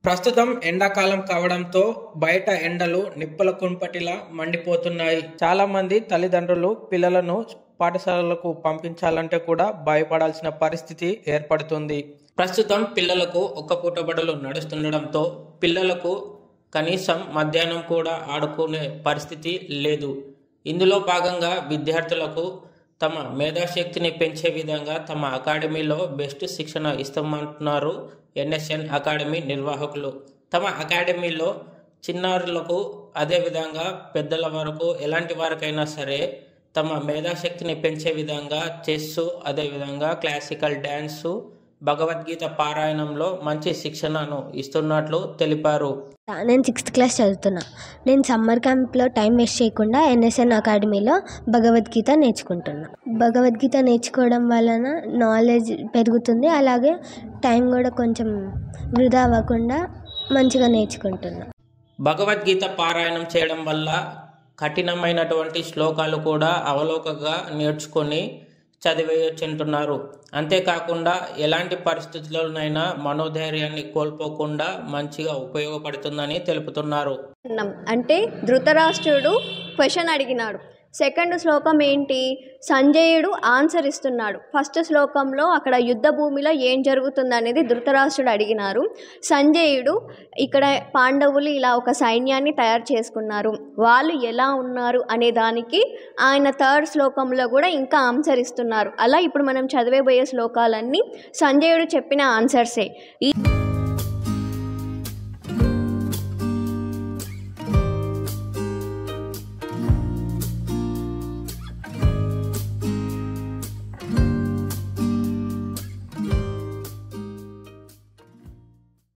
ప్రస్తుతం ఎండాకాలం కావడంతో బయట ఎండలు నిప్పుల కుంపటిలా మండిపోతున్నాయి. చాలా మంది తల్లిదండ్రులు పిల్లలను పాఠశాలలకు పంపించాలంటే కూడా భయపడాల్సిన పరిస్థితి ఏర్పడుతుంది. ప్రస్తుతం పిల్లలకు ఒక్క పూట బడులు నడుస్తుండడంతో పిల్లలకు కనీసం మధ్యాహ్నం కూడా ఆడుకునే పరిస్థితి లేదు. ఇందులో భాగంగా విద్యార్థులకు తమ మేధాశక్తిని పెంచే విధంగా తమ అకాడమీలో బెస్ట్ శిక్షణ ఇస్తామంటున్నారు NSN అకాడమీ నిర్వాహకులు. తమ అకాడమీలో చిన్నారులకు అదేవిధంగా పెద్దల వరకు ఎలాంటి వారికైనా సరే తమ మేధాశక్తిని పెంచే విధంగా చెస్, అదేవిధంగా క్లాసికల్ డ్యాన్సు, భగవద్గీత పారాయణంలో మంచి శిక్షణను ఇస్తున్నట్లు తెలిపారు. నేను 6th క్లాస్ చదువుతున్నా. నేను సమ్మర్ క్యాంప్లో టైం వేస్ట్ చేయకుండా NSN అకాడమీలో భగవద్గీత నేర్చుకుంటున్నా. భగవద్గీత నేర్చుకోవడం వలన నాలెడ్జ్ పెరుగుతుంది, అలాగే టైం కూడా కొంచెం వృధా అవ్వకుండా మంచిగా నేర్చుకుంటున్నా. భగవద్గీత పారాయణం చేయడం వల్ల కఠినమైనటువంటి శ్లోకాలు కూడా అవలోకగా నేర్చుకొని చదివేయొచ్చంటున్నారు. అంతేకాకుండా ఎలాంటి పరిస్థితుల్లోనైనా మనోధైర్యాన్ని కోల్పోకుండా మంచిగా ఉపయోగపడుతుందని తెలుపుతున్నారు. అంటే ధృతరాష్ట్రుడు క్వశ్చన్ అడిగినాడు. సెకండ్ శ్లోకం ఏంటి? సంజయుడు ఆన్సర్ ఇస్తున్నాడు. ఫస్ట్ శ్లోకంలో అక్కడ యుద్ధ భూమిలో ఏం జరుగుతుంది అనేది ధృతరాష్ట్రుడు అడిగినారు. సంజయుడు ఇక్కడ పాండవులు ఇలా ఒక సైన్యాన్ని తయారు చేసుకున్నారు, వాళ్ళు ఎలా ఉన్నారు అనే దానికి ఆయన థర్డ్ శ్లోకంలో కూడా ఇంకా ఆన్సర్ ఇస్తున్నారు. అలా ఇప్పుడు మనం చదివేబోయే శ్లోకాలన్నీ సంజయుడు చెప్పిన ఆన్సర్సే.